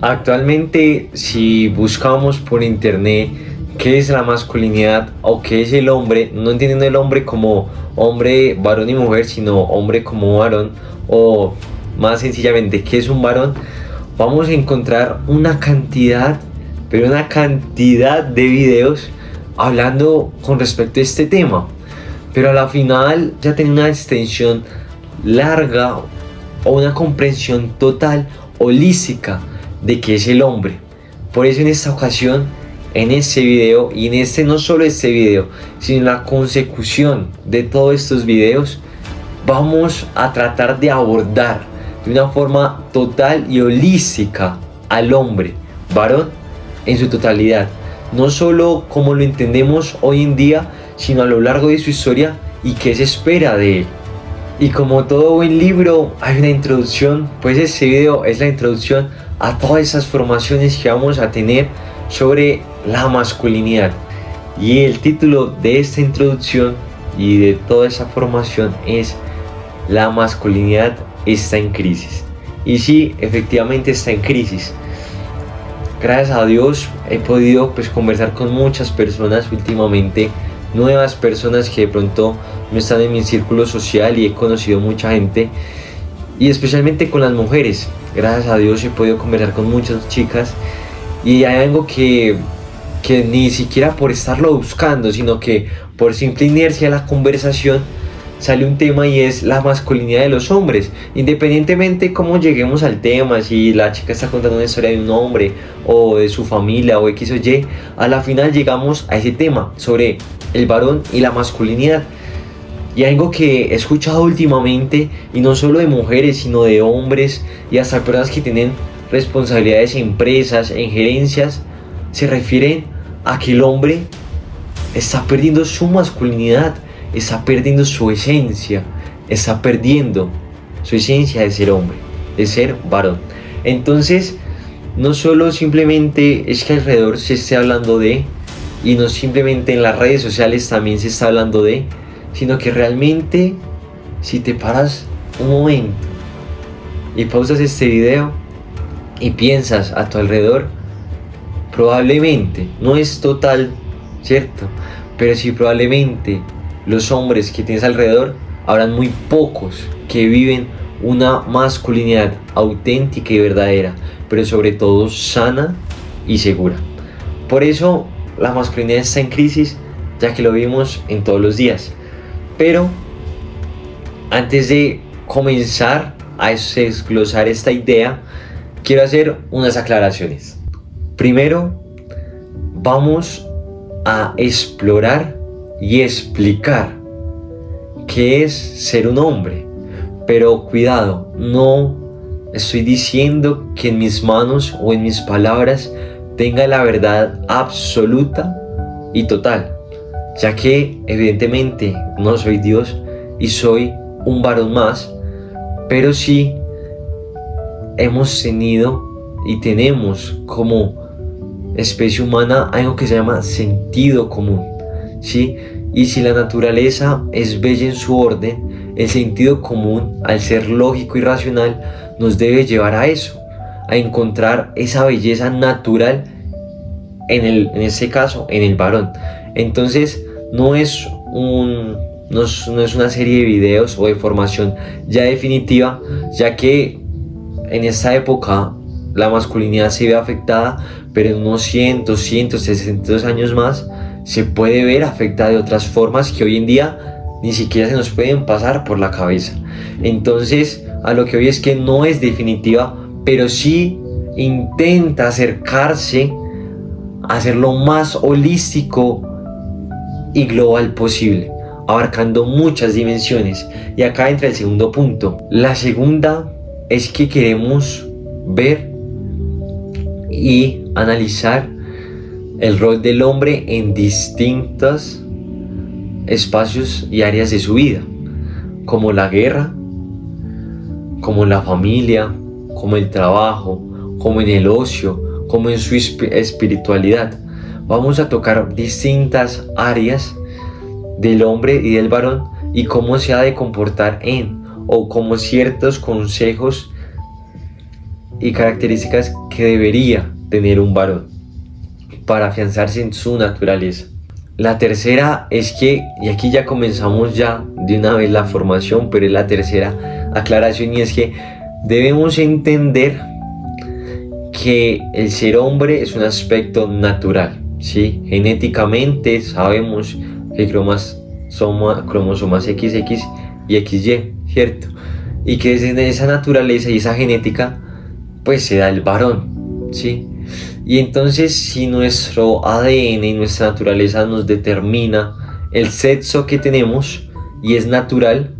Actualmente, si buscamos por internet qué es la masculinidad o qué es el hombre, no entendiendo el hombre como hombre, varón y mujer, sino hombre como varón, o más sencillamente qué es un varón, vamos a encontrar una cantidad, pero una cantidad de videos hablando con respecto a este tema. Pero a la final ya tiene una extensión larga o una comprensión total, holística, de qué es el hombre. Por eso en esta ocasión, en este video, y en este no solo este video, sino en la consecución de todos estos videos, vamos a tratar de abordar de una forma total y holística al hombre, varón, en su totalidad. No solo como lo entendemos hoy en día, sino a lo largo de su historia y qué se espera de él. Y como todo buen libro, hay una introducción, pues este video es la introducción a todas esas formaciones que vamos a tener sobre la masculinidad. Y el título de esta introducción y de toda esa formación es La masculinidad está en crisis. Y sí, efectivamente está en crisis. Gracias a Dios he podido conversar con muchas personas últimamente, nuevas personas que de pronto no están en mi círculo social, y he conocido mucha gente, y especialmente con las mujeres. Gracias a Dios he podido conversar con muchas chicas, y hay algo que ni siquiera por estarlo buscando, sino que por simple inercia de la conversación sale un tema, y es la masculinidad de los hombres. Independientemente cómo lleguemos al tema, si la chica está contando una historia de un hombre o de su familia o X o Y, a la final llegamos a ese tema sobre el varón y la masculinidad. Y algo que he escuchado últimamente, y no solo de mujeres, sino de hombres y hasta personas que tienen responsabilidades en empresas, en gerencias, se refieren a que el hombre está perdiendo su masculinidad, está perdiendo su esencia, está perdiendo su esencia de ser hombre, de ser varón. Entonces, no solo simplemente es que alrededor se esté hablando de, y no simplemente en las redes sociales también se está hablando de, sino que realmente, si te paras un momento y pausas este video y piensas a tu alrededor, probablemente, no es total, ¿cierto? Pero sí, probablemente los hombres que tienes alrededor, habrán muy pocos que viven una masculinidad auténtica y verdadera, pero sobre todo sana y segura. Por eso la masculinidad está en crisis, ya que lo vimos en todos los días. Pero antes de comenzar a desglosar esta idea, quiero hacer unas aclaraciones. Primero, vamos a explorar y explicar qué es ser un hombre. Pero cuidado, no estoy diciendo que en mis manos o en mis palabras tenga la verdad absoluta y total, ya que evidentemente no soy Dios y soy un varón más, pero sí hemos tenido y tenemos como especie humana algo que se llama sentido común, ¿sí? Y si la naturaleza es bella en su orden, el sentido común, al ser lógico y racional, nos debe llevar a eso, a encontrar esa belleza natural en este caso, en el varón. Entonces, no es una serie de videos o de formación ya definitiva, ya que en esta época la masculinidad se ve afectada, pero en unos 100, 200, 300 años más se puede ver afectada de otras formas que hoy en día ni siquiera se nos pueden pasar por la cabeza. Entonces, a lo que hoy es que no es definitiva, pero sí intenta acercarse a ser lo más holístico y global posible, abarcando muchas dimensiones. Y acá entra el segundo punto. La segunda es que queremos ver y analizar el rol del hombre en distintos espacios y áreas de su vida, como la guerra, como la familia, como el trabajo, como en el ocio, como en su espiritualidad. Vamos a tocar distintas áreas del hombre y del varón y cómo se ha de comportar o como ciertos consejos y características que debería tener un varón para afianzarse en su naturaleza. La tercera es que, y aquí ya comenzamos ya de una vez la formación, pero es la tercera aclaración, y es que debemos entender que el ser hombre es un aspecto natural, ¿sí? Genéticamente sabemos que cromosomas XX y XY, ¿cierto? Y que desde esa naturaleza y esa genética pues se da el varón, ¿sí? Y entonces si nuestro ADN y nuestra naturaleza nos determina el sexo que tenemos y es natural,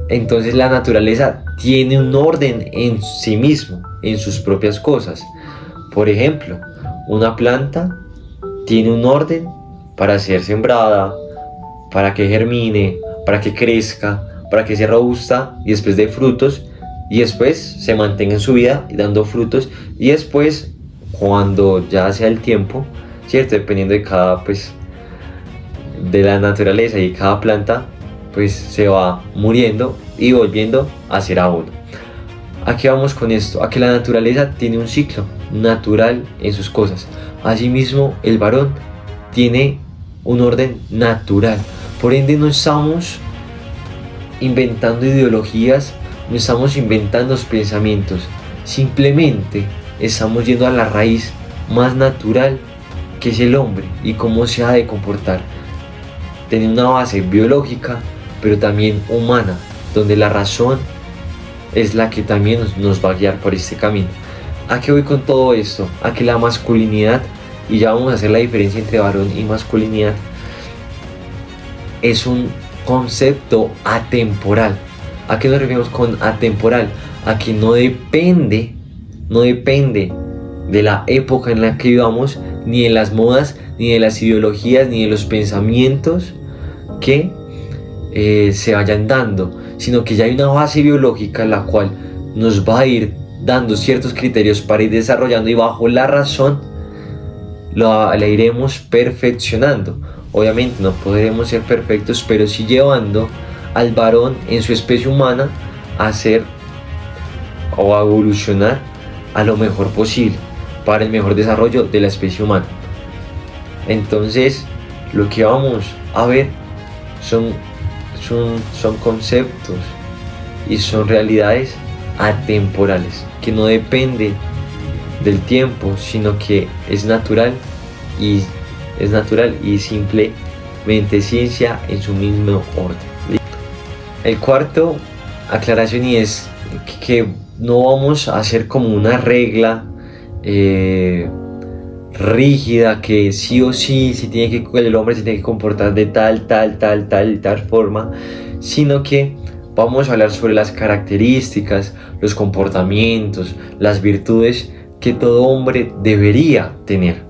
entonces la naturaleza tiene un orden en sí mismo, en sus propias cosas. Por ejemplo, una planta tiene un orden para ser sembrada, para que germine, para que crezca, para que sea robusta y después dé frutos, y después se mantenga en su vida dando frutos, y después cuando ya sea el tiempo, ¿cierto? Dependiendo de cada, pues, de la naturaleza y cada planta, pues se va muriendo y volviendo a ser a uno. ¿A qué vamos con esto? A que la naturaleza tiene un ciclo natural en sus cosas. Asimismo, el varón tiene un orden natural. Por ende, no estamos inventando ideologías, no estamos inventando pensamientos. Simplemente estamos yendo a la raíz más natural, que es el hombre y cómo se ha de comportar. Tiene una base biológica, pero también humana, donde la razón es la que también nos va a guiar por este camino. ¿A qué voy con todo esto? A que la masculinidad, y ya vamos a hacer la diferencia entre varón y masculinidad, es un concepto atemporal. ¿A qué nos referimos con atemporal? A que no depende de la época en la que vivamos, ni de las modas, ni de las ideologías, ni de los pensamientos que se vayan dando, sino que ya hay una base biológica la cual nos va a ir dando ciertos criterios para ir desarrollando, y bajo la razón la iremos perfeccionando. Obviamente no podremos ser perfectos, pero sí llevando al varón en su especie humana a ser o a evolucionar a lo mejor posible para el mejor desarrollo de la especie humana. Entonces lo que vamos a ver son conceptos y son realidades atemporales, que no depende del tiempo, sino que es natural y simplemente ciencia en su mismo orden. El cuarto aclaración, y es que no vamos a hacer como una regla rígida que sí o sí el hombre se tiene que comportar de tal forma, sino que vamos a hablar sobre las características, los comportamientos, las virtudes que todo hombre debería tener.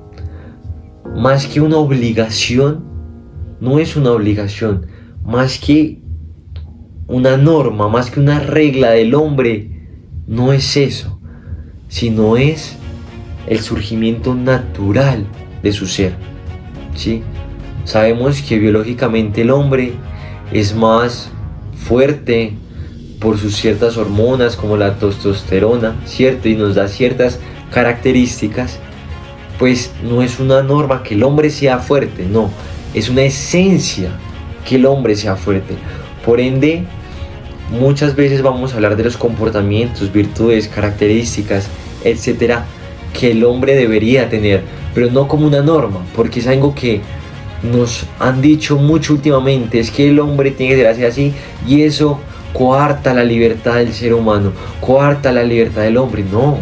Más que una obligación, no es una obligación, más que una norma, más que una regla del hombre, no es eso, sino es el surgimiento natural de su ser, ¿sí? Sabemos que biológicamente el hombre es más fuerte por sus ciertas hormonas como la testosterona, ¿cierto? Y nos da ciertas características. Pues no es una norma que el hombre sea fuerte, no, es una esencia que el hombre sea fuerte. Por ende, muchas veces vamos a hablar de los comportamientos, virtudes, características, etcétera, que el hombre debería tener, pero no como una norma, porque es algo que nos han dicho mucho últimamente, es que el hombre tiene que ser así, y eso coarta la libertad del ser humano, coarta la libertad del hombre. No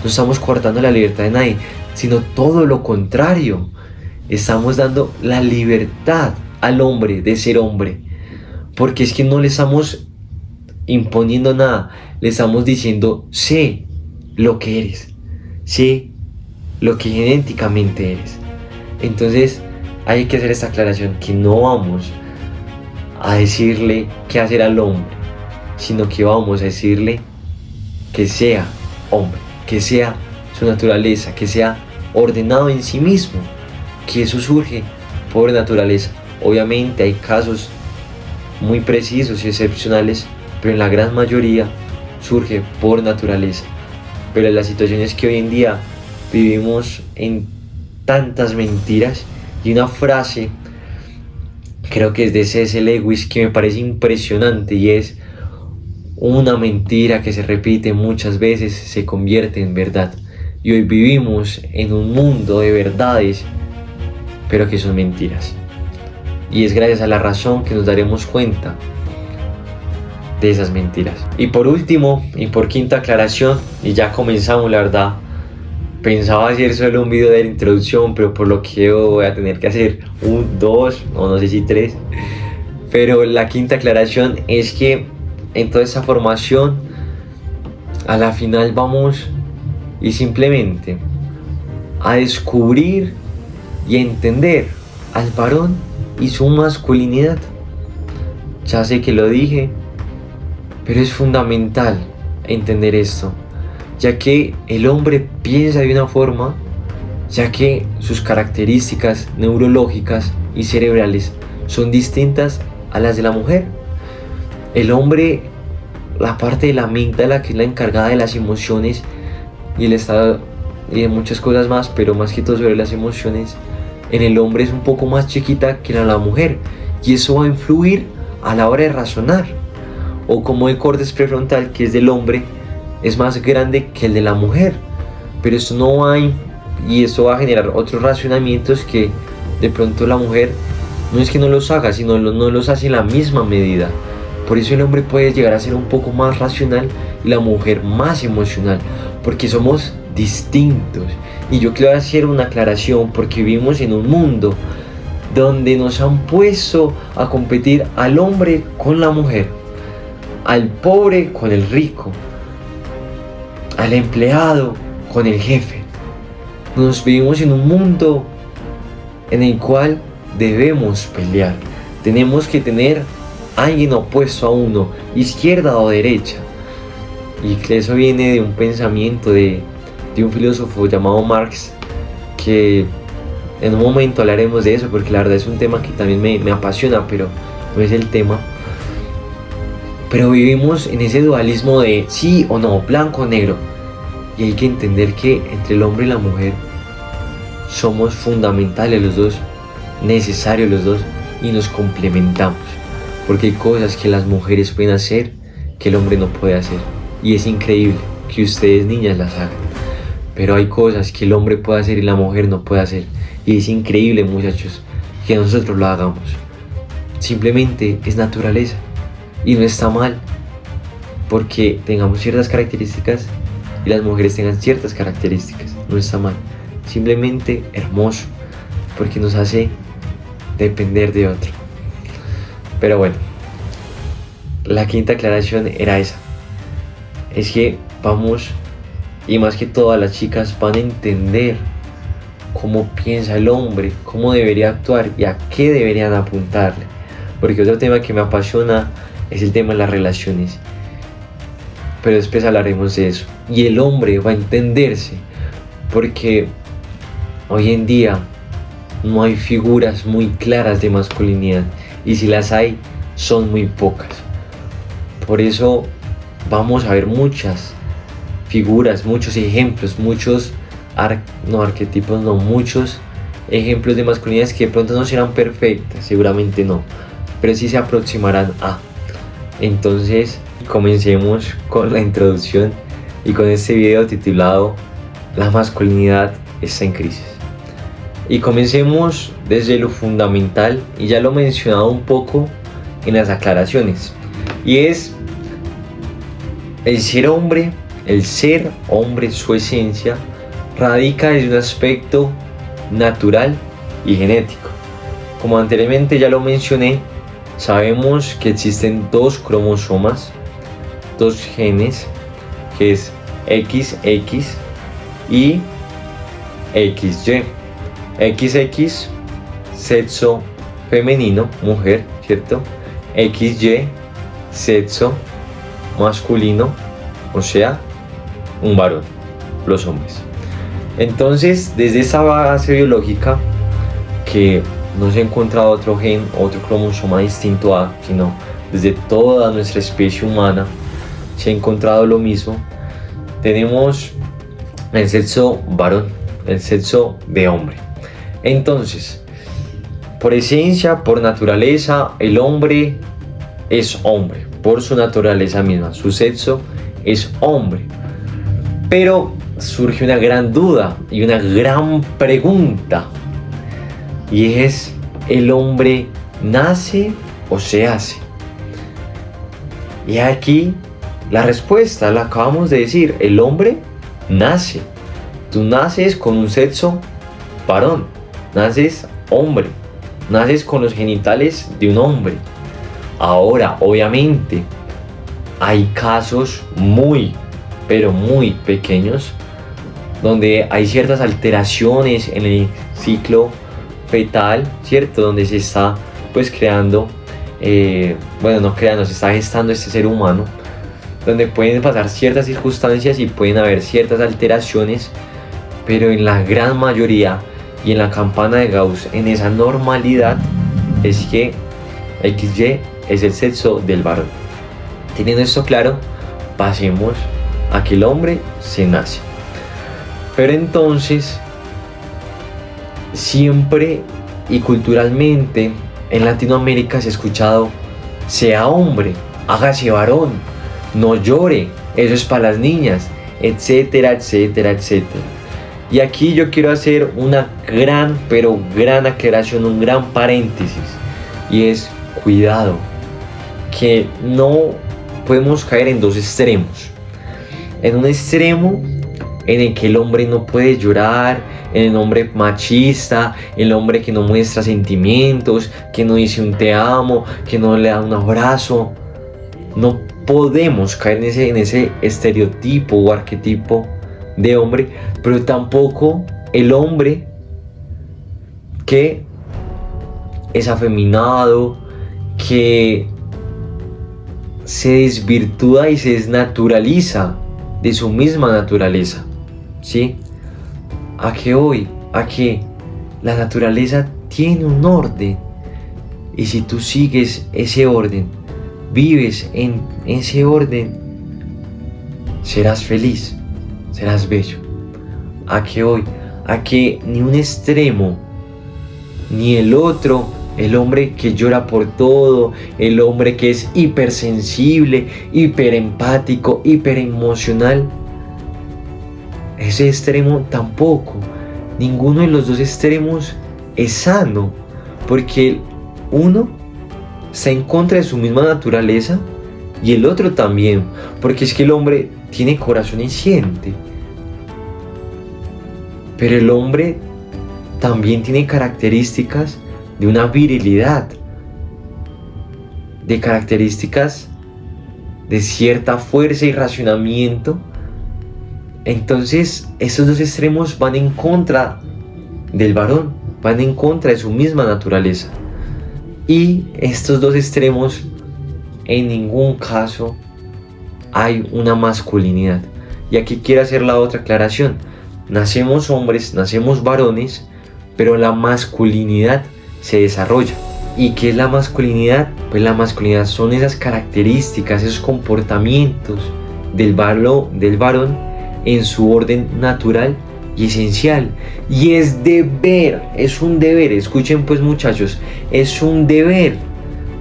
estamos coartando la libertad de nadie, sino todo lo contrario, estamos dando la libertad al hombre de ser hombre, porque es que no le estamos imponiendo nada, le estamos diciendo: sé lo que eres, sé lo que genéticamente eres. Entonces hay que hacer esta aclaración, que no vamos a decirle qué hacer al hombre, sino que vamos a decirle que sea hombre, que sea su naturaleza, que sea ordenado en sí mismo, que eso surge por naturaleza. Obviamente hay casos muy precisos y excepcionales, pero en la gran mayoría surge por naturaleza. pero la situación es que hoy en día vivimos en tantas mentiras, y una frase, creo que es de C.S. Lewis, que me parece impresionante, y es: una mentira que se repite muchas veces se convierte en verdad. Y hoy vivimos en un mundo de verdades, pero que son mentiras. Y es gracias a la razón que nos daremos cuenta de esas mentiras. Y por último, y por quinta aclaración, y ya comenzamos, la verdad, pensaba hacer solo un video de la introducción, pero por lo que voy a tener que hacer dos, o no sé si tres. Pero la quinta aclaración es que en toda esa formación, a la final vamos y simplemente a descubrir y a entender al varón y su masculinidad. Ya sé que lo dije, pero es fundamental entender esto, ya que el hombre piensa de una forma, ya que sus características neurológicas y cerebrales son distintas a las de la mujer. El hombre, la parte de la amígdala, que es la encargada de las emociones y el estado y de muchas cosas más, pero más que todo sobre las emociones, en el hombre es un poco más chiquita que en la mujer, y eso va a influir a la hora de razonar. O como el córtex prefrontal, que es del hombre, es más grande que el de la mujer, pero esto no va y esto va a generar otros racionamientos que de pronto la mujer no es que no los haga, sino no los hace en la misma medida. Por eso el hombre puede llegar a ser un poco más racional y la mujer más emocional, porque somos distintos. Y yo quiero hacer una aclaración, porque vivimos en un mundo donde nos han puesto a competir al hombre con la mujer, al pobre con el rico, al empleado con el jefe. Nos vivimos en un mundo en el cual debemos pelear. Tenemos que tener alguien opuesto a uno, izquierda o derecha. Y que eso viene de un pensamiento de un filósofo llamado Marx, que en un momento hablaremos de eso, porque la verdad es un tema que también me apasiona, pero no es el tema. Pero vivimos en ese dualismo de sí o no, blanco o negro. Y hay que entender que entre el hombre y la mujer somos fundamentales los dos, necesarios los dos, y nos complementamos. Porque hay cosas que las mujeres pueden hacer que el hombre no puede hacer. Y es increíble que ustedes, niñas, las hagan. Pero hay cosas que el hombre puede hacer y la mujer no puede hacer. Y es increíble, muchachos, que nosotros lo hagamos. Simplemente es naturaleza. Y no está mal, porque tengamos ciertas características y las mujeres tengan ciertas características. No está mal. Simplemente hermoso, porque nos hace depender de otro. Pero bueno, la quinta aclaración era esa. Es que vamos, y más que todas las chicas van a entender cómo piensa el hombre, cómo debería actuar y a qué deberían apuntarle. Porque otro tema que me apasiona es el tema de las relaciones, pero después hablaremos de eso. Y el hombre va a entenderse, porque hoy en día no hay figuras muy claras de masculinidad, y si las hay, son muy pocas. Por eso vamos a ver muchas figuras, muchos ejemplos, muchos muchos ejemplos de masculinidades que de pronto no serán perfectas, seguramente no, pero sí se aproximarán a. Entonces, comencemos con la introducción y con este video titulado La masculinidad está en crisis. Y comencemos desde lo fundamental, y ya lo he mencionado un poco en las aclaraciones, y es el ser hombre. El ser hombre, su esencia, radica desde un aspecto natural y genético. Como anteriormente ya lo mencioné, sabemos que existen dos cromosomas, dos genes, que es XX y XY. XX, sexo femenino, mujer, ¿cierto? XY, sexo masculino, o sea, un varón, los hombres. Entonces, desde esa base biológica, que no se ha encontrado otro gen, otro cromosoma distinto a, sino desde toda nuestra especie humana se ha encontrado lo mismo, tenemos el sexo varón, el sexo de hombre. Entonces, por esencia, por naturaleza, el hombre es hombre, por su naturaleza misma, su sexo es hombre. Pero surge una gran duda y una gran pregunta, y es: ¿el hombre nace o se hace? Y aquí la respuesta la acabamos de decir: el hombre nace. Tú naces con un sexo varón, naces hombre, naces con los genitales de un hombre. Ahora, obviamente, hay casos muy, pero muy pequeños donde hay ciertas alteraciones en el ciclo fetal, ¿cierto? Donde se está pues creando, se está gestando este ser humano, donde pueden pasar ciertas circunstancias y pueden haber ciertas alteraciones, pero en la gran mayoría y en la campana de Gauss, en esa normalidad, es que XY es el sexo del varón. Teniendo esto claro, pasemos a que el hombre se nace. Pero entonces, siempre y culturalmente en Latinoamérica se ha escuchado: sea hombre, hágase varón, no llore, eso es para las niñas, etcétera, etcétera, etcétera. Y aquí yo quiero hacer una gran, pero gran aclaración, un gran paréntesis, y es: cuidado, que no podemos caer en dos extremos. En un extremo en el que el hombre no puede llorar, en el hombre machista, el hombre que no muestra sentimientos, que no dice un te amo, que no le da un abrazo. No podemos caer en ese estereotipo o arquetipo de hombre, pero tampoco el hombre que es afeminado, que se desvirtúa y se desnaturaliza de su misma naturaleza, ¿sí? ¿A qué voy? A que la naturaleza tiene un orden, y si tú sigues ese orden, vives en ese orden, serás feliz, serás bello. ¿A qué voy? A que ni un extremo ni el otro, el hombre que llora por todo, el hombre que es hipersensible, hiperempático, hiperemocional, ese extremo tampoco, ninguno de los dos extremos es sano, porque uno está en contra de su misma naturaleza y el otro también, porque es que el hombre tiene corazón y siente, pero el hombre también tiene características de una virilidad, de características de cierta fuerza y racionamiento. Entonces esos dos extremos van en contra del varón, van en contra de su misma naturaleza, y estos dos extremos en ningún caso hay una masculinidad. Y aquí quiero hacer la otra aclaración: nacemos hombres, nacemos varones, pero la masculinidad se desarrolla. ¿Y qué es la masculinidad? Pues la masculinidad son esas características, esos comportamientos del varón en su orden natural y esencial. Y es deber, es un deber, escuchen pues muchachos, es un deber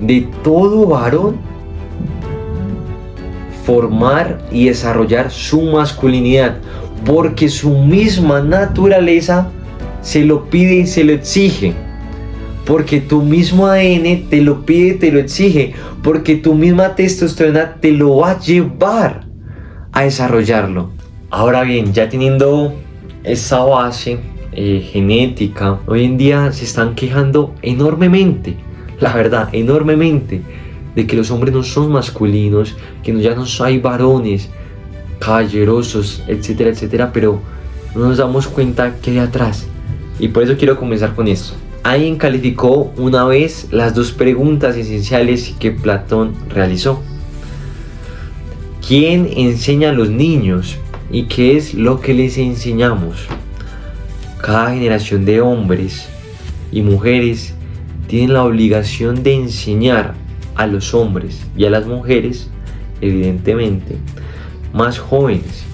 de todo varón formar y desarrollar su masculinidad, porque su misma naturaleza se lo pide y se lo exige, porque tu mismo ADN te lo pide, te lo exige, porque tu misma testosterona te lo va a llevar a desarrollarlo. Ahora bien, ya teniendo esa base genética, hoy en día se están quejando enormemente, la verdad, enormemente, de que los hombres no son masculinos, que ya no hay varones caballerosos, etcétera, etcétera, pero no nos damos cuenta que hay atrás. Y por eso quiero comenzar con esto. Alguien calificó una vez las dos preguntas esenciales que Platón realizó: ¿quién enseña a los niños y qué es lo que les enseñamos? Cada generación de hombres y mujeres tienen la obligación de enseñar a los hombres y a las mujeres, evidentemente, más jóvenes,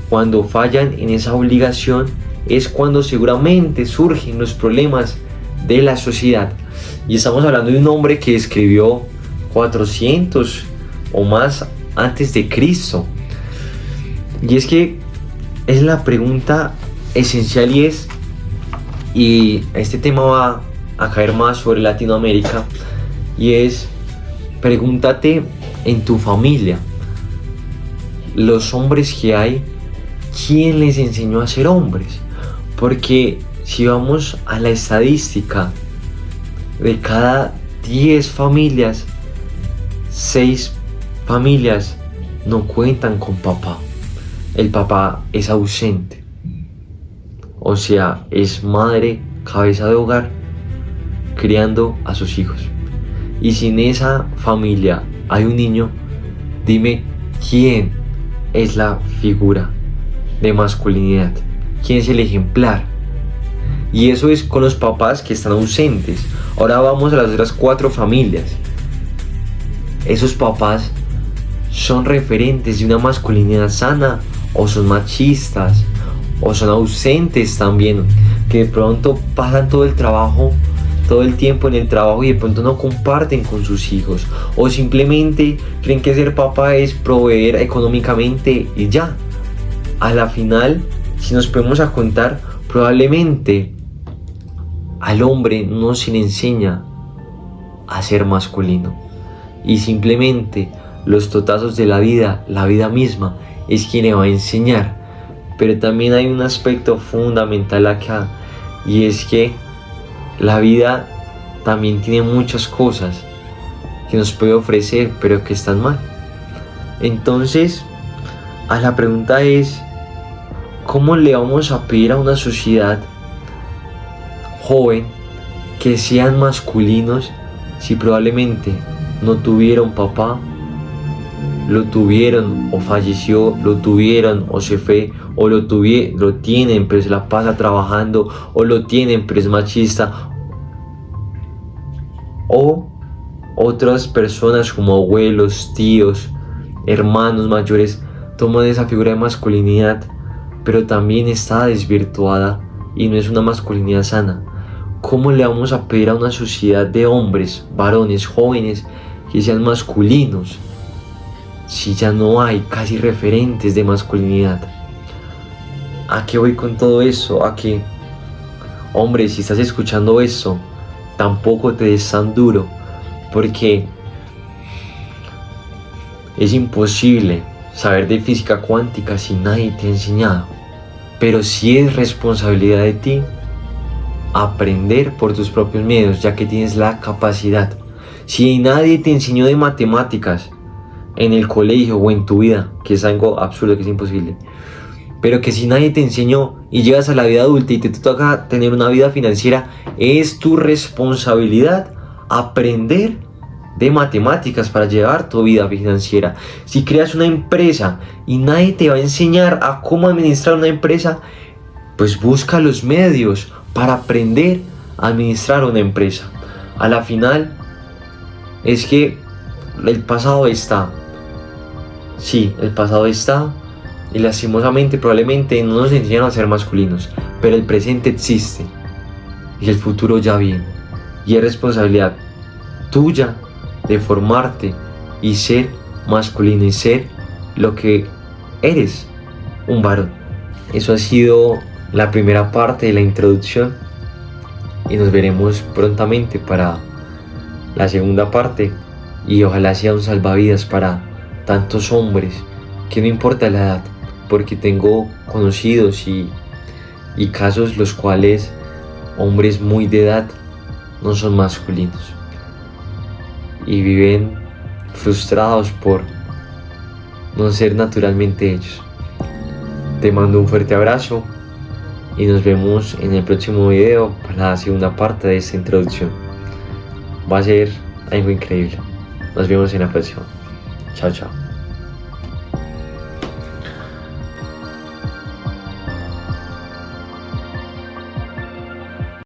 cuando fallan en esa obligación, es cuando seguramente surgen los problemas de la sociedad. Y estamos hablando de un hombre que escribió 400 o más antes de Cristo. Y es que es la pregunta esencial y este tema va a caer más sobre Latinoamérica, y es: pregúntate en tu familia, los hombres que hay, ¿quién les enseñó a ser hombres? Porque si vamos a la estadística, de cada 10 familias, 6 familias no cuentan con papá. El papá es ausente, o sea, es madre, cabeza de hogar, criando a sus hijos. Y si en esa familia hay un niño, dime quién es la figura de masculinidad, quién es el ejemplar. Y eso es con los papás que están ausentes. Ahora vamos a las otras 4 familias. ¿Esos papás son referentes de una masculinidad sana, o son machistas, o son ausentes también, que de pronto pasan todo el tiempo en el trabajo y de pronto no comparten con sus hijos, o simplemente creen que ser papá es proveer económicamente y ya? A la final, si nos ponemos a contar, probablemente al hombre no se le enseña a ser masculino, y simplemente los totazos de la vida misma es quien le va a enseñar. Pero también hay un aspecto fundamental acá, y es que la vida también tiene muchas cosas que nos puede ofrecer, pero que están mal. Entonces, a la pregunta es: ¿cómo le vamos a pedir a una sociedad joven que sean masculinos si probablemente no tuvieron papá, lo tuvieron o falleció, lo tuvieron o se fue, o lo tienen pero se la pasa trabajando, o lo tienen pero es machista, o otras personas como abuelos, tíos, hermanos mayores toman esa figura de masculinidad, pero también está desvirtuada y no es una masculinidad sana? ¿Cómo le vamos a pedir a una sociedad de hombres, varones, jóvenes, que sean masculinos, si ya no hay casi referentes de masculinidad? ¿A qué voy con todo eso? A que, hombre, si estás escuchando eso, tampoco te des tan duro, porque es imposible saber de física cuántica si nadie te ha enseñado. Pero sí es responsabilidad de ti aprender por tus propios medios, ya que tienes la capacidad. Si nadie te enseñó de matemáticas en el colegio o en tu vida, que es algo absurdo, que es imposible, pero que si nadie te enseñó y llegas a la vida adulta y te toca tener una vida financiera, es tu responsabilidad aprender de matemáticas para llevar tu vida financiera. Si creas una empresa y nadie te va a enseñar a cómo administrar una empresa, pues busca los medios para aprender a administrar una empresa. A la final es que el pasado está. Sí, el pasado está, y lastimosamente probablemente no nos enseñaron a ser masculinos, pero el presente existe y el futuro ya viene, y es responsabilidad tuya de formarte y ser masculino y ser lo que eres, un varón. Eso ha sido la primera parte de la introducción, y nos veremos prontamente para la segunda parte, y ojalá sea un salvavidas para tantos hombres, que no importa la edad, porque tengo conocidos y casos los cuales hombres muy de edad no son masculinos y viven frustrados por no ser naturalmente ellos. Te mando un fuerte abrazo y nos vemos en el próximo video para la segunda parte de esta introducción. Va a ser algo increíble. Nos vemos en la próxima. Chao, chao.